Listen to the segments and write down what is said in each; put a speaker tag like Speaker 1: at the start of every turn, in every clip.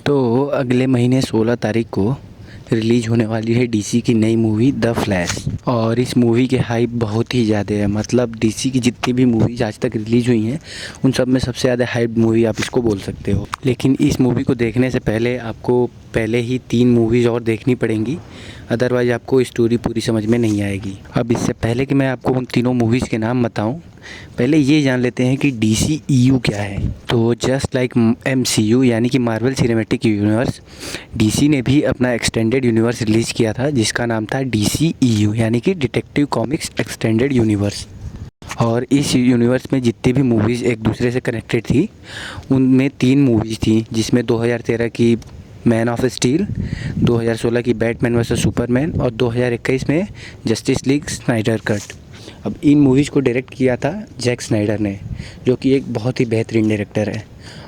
Speaker 1: तो अगले महीने 16 तारीख को रिलीज़ होने वाली है डीसी की नई मूवी द फ्लैश। और इस मूवी के हाइप बहुत ही ज़्यादा है। मतलब डीसी की जितनी भी मूवीज़ आज तक रिलीज़ हुई हैं उन सब में सबसे ज़्यादा हाइप मूवी आप इसको बोल सकते हो। लेकिन इस मूवी को देखने से पहले आपको पहले ही 3 मूवीज़ और देखनी पड़ेंगी, अदरवाइज़ आपको स्टोरी पूरी समझ में नहीं आएगी। अब इससे पहले कि मैं आपको उन तीनों मूवीज़ के नाम बताऊं, पहले ये जान लेते हैं कि DCEU क्या है। तो जस्ट लाइक MCU यानी कि मार्वल सिनेमैटिक यूनिवर्स, डीसी ने भी अपना एक्सटेंडेड यूनिवर्स रिलीज़ किया था जिसका नाम था DCEU यानी कि डिटेक्टिव कॉमिक्स एक्सटेंडेड यूनिवर्स। और इस यूनिवर्स में जितनी भी मूवीज़ एक दूसरे से कनेक्टेड थी उनमें 3 मूवीज़ थी, जिसमें 2013 की मैन ऑफ स्टील, 2016 की बैटमैन वर्सेस सुपरमैन और 2021 में जस्टिस लीग स्नाइडर कट। अब इन मूवीज़ को डायरेक्ट किया था जैक स्नाइडर ने, जो कि एक बहुत ही बेहतरीन डायरेक्टर है।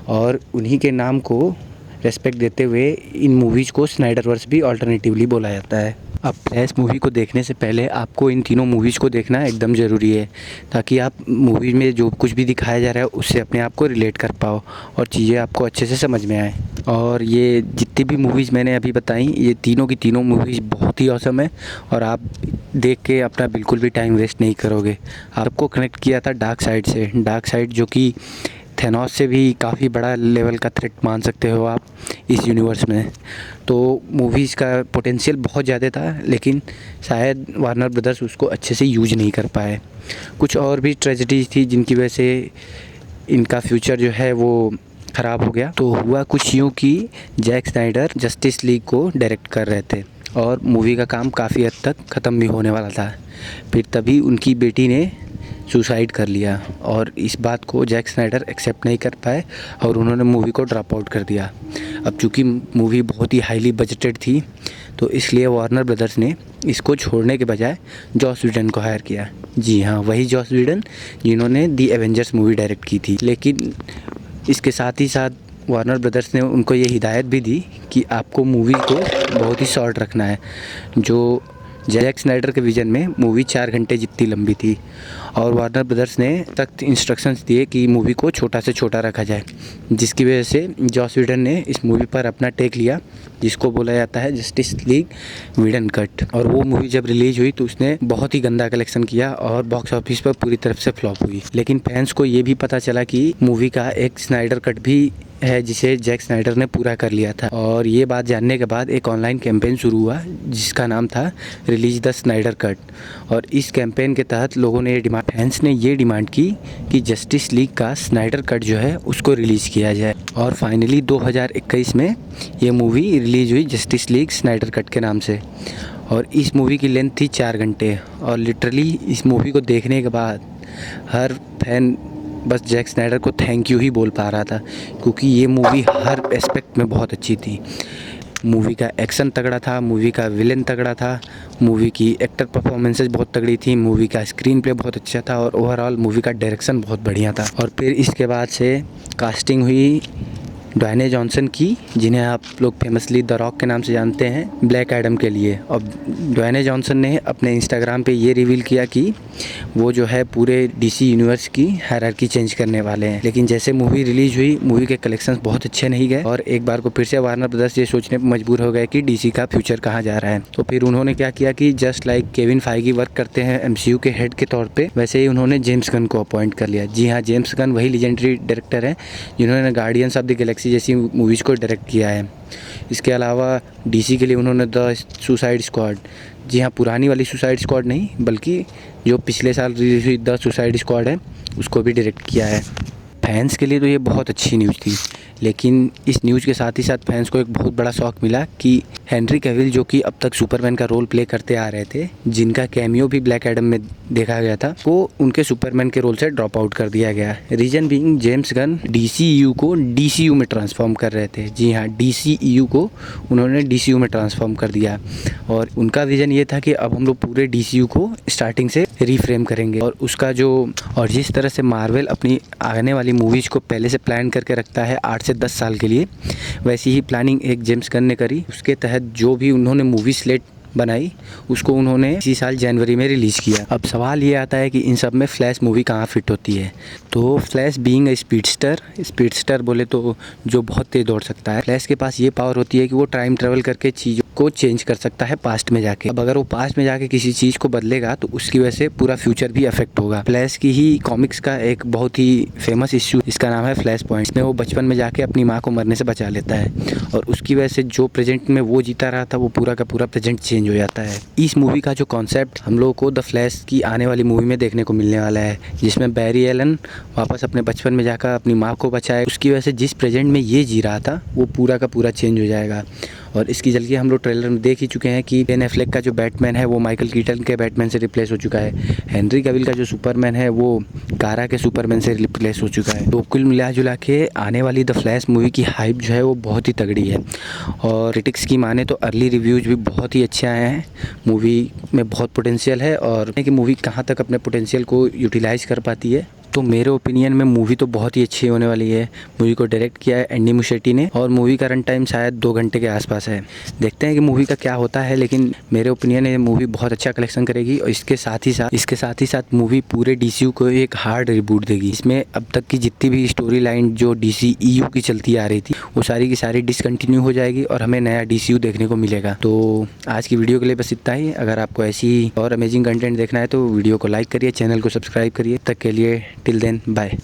Speaker 1: और उन्हीं के नाम को रेस्पेक्ट देते हुए इन मूवीज़ को स्नाइडरवर्स भी अल्टरनेटिवली बोला जाता है। अब फ्लैश मूवी को देखने से पहले आपको इन तीनों मूवीज़ को देखना एकदम ज़रूरी है, ताकि आप मूवी में जो कुछ भी दिखाया जा रहा है उससे अपने आप को रिलेट कर पाओ और चीज़ें आपको अच्छे से समझ में आए। और ये जितनी भी मूवीज़ मैंने अभी बताई, ये तीनों की तीनों मूवीज़ बहुत ही औसम है और आप देख के अपना बिल्कुल भी टाइम वेस्ट नहीं करोगे। आपको कनेक्ट किया था डार्क साइड से, डार्क साइड जो कि थेनोस से भी काफ़ी बड़ा लेवल का थ्रेट मान सकते हो आप इस यूनिवर्स में। तो मूवीज़ का पोटेंशियल बहुत ज़्यादा था, लेकिन शायद वार्नर ब्रदर्स उसको अच्छे से यूज नहीं कर पाए। कुछ और भी ट्रेजेडीज थी जिनकी वजह से इनका फ्यूचर जो है वो ख़राब हो गया। तो हुआ कुछ यूँ कि जैक स्नाइडर जस्टिस लीग को डायरेक्ट कर रहे थे और मूवी का काम काफ़ी हद तक ख़त्म भी होने वाला था। फिर तभी उनकी बेटी ने सुसाइड कर लिया और इस बात को जैक स्नाइडर एक्सेप्ट नहीं कर पाए और उन्होंने मूवी को ड्रॉप आउट कर दिया। अब चूँकि मूवी बहुत ही हाईली बजटेड थी तो इसलिए वार्नर ब्रदर्स ने इसको छोड़ने के बजाय जॉस व्हीडन को हायर किया। जी हाँ, वही जॉस व्हीडन जिन्होंने दी एवेंजर्स मूवी डायरेक्ट की थी। लेकिन इसके साथ ही साथ वार्नर ब्रदर्स ने उनको ये हिदायत भी दी कि आपको मूवी को बहुत ही शॉर्ट रखना है। जो जैक स्नाइडर के विज़न में मूवी 4 घंटे जितनी लंबी थी और वार्नर ब्रदर्स ने सख्त इंस्ट्रक्शंस दिए कि मूवी को छोटा से छोटा रखा जाए, जिसकी वजह से जॉस व्हीडन ने इस मूवी पर अपना टेक लिया जिसको बोला जाता है जस्टिस लीग व्हीडन कट। और वो मूवी जब रिलीज़ हुई तो उसने बहुत ही गंदा कलेक्शन किया और बॉक्स ऑफिस पर पूरी तरफ से फ्लॉप हुई। लेकिन फैंस को ये भी पता चला कि मूवी का एक स्नाइडर कट भी है जिसे जैक स्नाइडर ने पूरा कर लिया था। और ये बात जानने के बाद एक ऑनलाइन कैंपेन शुरू हुआ जिसका नाम था रिलीज द स्नाइडर कट। और इस कैंपेन के तहत लोगों ने फैंस ने ये डिमांड की कि जस्टिस लीग का स्नाइडर कट जो है उसको रिलीज़ किया जाए। और फाइनली 2021 में ये मूवी रिलीज़ हुई जस्टिस लीग स्नाइडर कट के नाम से। और इस मूवी की लेंथ थी 4 घंटे और लिटरली इस मूवी को देखने के बाद हर फैन बस जैक स्नाइडर को थैंक यू ही बोल पा रहा था, क्योंकि ये मूवी हर एस्पेक्ट में बहुत अच्छी थी। मूवी का एक्शन तगड़ा था, मूवी का विलेन तगड़ा था, मूवी की एक्टर परफॉर्मेंसेस बहुत तगड़ी थी, मूवी का स्क्रीन प्ले बहुत अच्छा था और ओवरऑल मूवी का डायरेक्शन बहुत बढ़िया था। और फिर इसके बाद से कास्टिंग हुई ड्वाइने जॉनसन की, जिन्हें आप लोग फेमसली द रॉक के नाम से जानते हैं, ब्लैक एडम के लिए। और ड्वाइने जॉनसन ने अपने इंस्टाग्राम पे ये रिवील किया कि वो जो है पूरे डीसी यूनिवर्स की हायरार्की चेंज करने वाले हैं। लेकिन जैसे मूवी रिलीज हुई, मूवी के कलेक्शंस बहुत अच्छे नहीं गए और एक बार को फिर से वार्नर ब्रदर्स ये सोचने पर मजबूर हो गए कि डीसी का फ्यूचर कहाँ जा रहा है। तो फिर उन्होंने क्या किया कि just like Kevin Feige work करते हैं MCU के हेड के तौर पर, वैसे ही उन्होंने जेम्स गन को अपॉइंट कर लिया। जी हाँ, जेम्स गन वही लीजेंडरी डायरेक्टर हैं जिन्होंने गार्डियंस ऑफ द गैलेक्सी जैसी मूवीज़ को डायरेक्ट किया है। इसके अलावा डीसी के लिए उन्होंने द सुसाइड स्क्वाड, जी हाँ पुरानी वाली सुसाइड स्क्वाड नहीं बल्कि जो पिछले साल रिलीज हुई द सुसाइड स्क्वाड है उसको भी डायरेक्ट किया है। फैंस के लिए तो ये बहुत अच्छी न्यूज़ थी, लेकिन इस न्यूज़ के साथ ही साथ फैंस को एक बहुत बड़ा शौक मिला कि हेनरी कैविल जो कि अब तक सुपरमैन का रोल प्ले करते आ रहे थे, जिनका कैमियो भी ब्लैक एडम में देखा गया था, वो उनके सुपरमैन के रोल से ड्रॉप आउट कर दिया गया। Reason being James Gunn DCEU को DCU में ट्रांसफॉर्म कर रहे थे। जी हाँ, DCEU को उन्होंने DCU में ट्रांसफॉर्म कर दिया और उनका विज़न ये था कि अब हम लोग पूरे DCU को स्टार्टिंग से रीफ्रेम करेंगे। और जिस तरह से मार्वल अपनी आने वाली मूवीज़ को पहले से प्लान करके रखता है 8 से 10 साल के लिए, वैसी ही प्लानिंग एक जेम्स गन ने करी। उसके तहत जो भी उन्होंने मूवी स्लेट बनाई उसको उन्होंने इसी साल जनवरी में रिलीज़ किया। अब सवाल ये आता है कि इन सब में फ्लैश मूवी कहाँ फिट होती है। तो फ्लैश बीइंग ए स्पीडस्टर बोले तो जो बहुत तेज़ दौड़ सकता है, फ्लैश के पास ये पावर होती है कि वो टाइम ट्रेवल करके चीज़ों को चेंज कर सकता है पास्ट में जाके। अब अगर वो पास्ट में जाके किसी चीज़ को बदलेगा तो उसकी वजह से पूरा फ्यूचर भी अफेक्ट होगा। फ्लैश की ही कॉमिक्स का एक बहुत ही फेमस इश्यू, इसका नाम है फ्लैश पॉइंट। इसमें वो बचपन में जाके अपनी माँ को मरने से बचा लेता है और उसकी वजह से जो प्रेजेंट में वो जीता रहा था वो पूरा का पूरा प्रेजेंट चेंज हो जाता है। इस मूवी का जो कॉन्सेप्ट हम लोगों को द फ्लैश की आने वाली मूवी में देखने को मिलने वाला है, जिसमें बैरी एलन वापस अपने बचपन में जाकर अपनी माँ को बचाए। उसकी वजह से जिस प्रेजेंट में ये जी रहा था वो पूरा का पूरा चेंज हो जाएगा। और इसकी जल्दी हम लोग ट्रेलर में देख ही चुके हैं कि बेन एफ्लेक का जो बैटमैन है वो माइकल कीटन के बैटमैन से रिप्लेस हो चुका है। हेनरी कैविल का जो सुपरमैन है वो कारा के सुपरमैन से रिप्लेस हो चुका है। तो कुल मिला जुला के आने वाली द फ्लैश मूवी की हाइप जो है वो बहुत ही तगड़ी है और क्रिटिक्स की माने तो अर्ली रिव्यूज़ भी बहुत ही अच्छे आए हैं। मूवी में बहुत पोटेंशियल है और कि मूवी कहाँ तक अपने पोटेंशियल को यूटिलाइज़ कर पाती है। तो मेरे ओपिनियन में मूवी तो बहुत ही अच्छी होने वाली है। मूवी को डायरेक्ट किया है एंडी मुschietti ने और मूवी का रन टाइम शायद 2 घंटे के आसपास है। देखते हैं कि मूवी का क्या होता है, लेकिन मेरे ओपिनियन में मूवी बहुत अच्छा कलेक्शन करेगी और इसके साथ ही साथ मूवी पूरे DCU को एक हार्ड रिबूट देगी। इसमें अब तक की जितनी भी स्टोरी लाइन जो DCEU की चलती आ रही थी वो सारी की सारी डिसकंटिन्यू हो जाएगी और हमें नया DCU देखने को मिलेगा। तो आज की वीडियो के लिए बस इतना ही। अगर आपको ऐसी और अमेजिंग कंटेंट देखना है तो वीडियो को लाइक करिए, चैनल को सब्सक्राइब करिए। तक के लिए टिल देन बाय।